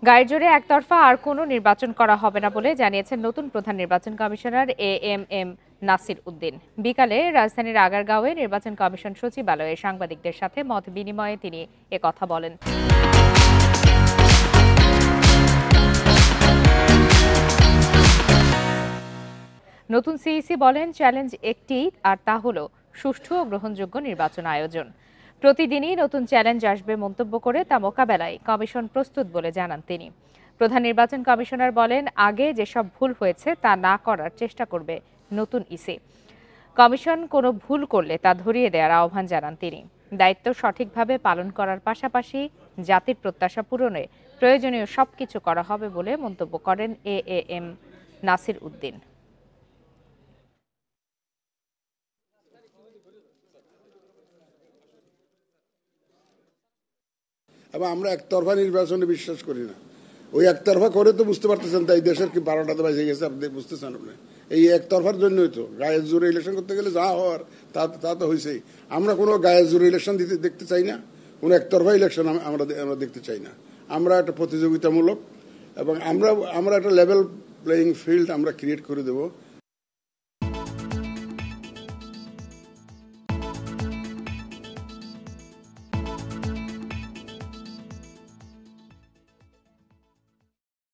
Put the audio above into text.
গাইরজোরে একতরফা আর কোনো নির্বাচন করা হবে না বলে জানিয়েছেন নতুন প্রধান নির্বাচন কমিশনার এএমএম নাসির উদ্দিন। বিকালে রাজধানীর আগারগাঁওয়ে নির্বাচন কমিশন সচিবালয়ে সাংবাদিকদের সাথে মত বিনিময়ে তিনি একথা বলেন। নতুন সিইসি বলেন, চ্যালেঞ্জ একটি, আর তা হলো সুষ্ঠু ও গ্রহণযোগ্য নির্বাচন আয়োজন। প্রতিদিনই নতুন চ্যালেঞ্জ আসবে মন্তব্য করে তা মোকাবেলায় কমিশন প্রস্তুত বলে জানান তিনি। প্রধান নির্বাচন কমিশনার বলেন, আগে যেসব ভুল হয়েছে তা না করার চেষ্টা করবে নতুন ইসি। কমিশন কোনো ভুল করলে তা ধরিয়ে দেওয়ার আহ্বান জানান তিনি। দায়িত্ব সঠিকভাবে পালন করার পাশাপাশি জাতির প্রত্যাশা পূরণে প্রয়োজনীয় সবকিছু করা হবে বলে মন্তব্য করেন এএমএম নাসির উদ্দিন। এবং আমরা একতরফা নির্বাচনে বিশ্বাস করি না। ওই একতরফা করে তো বুঝতে পারতেছেন, তাই দেশের কি 12টাতে বাজে গেছে আপনি বুঝতেছেন। আপনি এই একতরফার জন্যই তো গায়ের জোরে ইলেকশন করতে গেলে যা হওয়ার তা তো হয়েছেই। আমরা কোনো গায়ের জোরে ইলেকশন দেখতে চাই না, কোনো একতরফা ইলেকশন আমরা দেখতে চাই না। আমরা একটা প্রতিযোগিতামূলক এবং আমরা একটা লেভেল প্লেয়িং ফিল্ড আমরা ক্রিয়েট করে দেবো।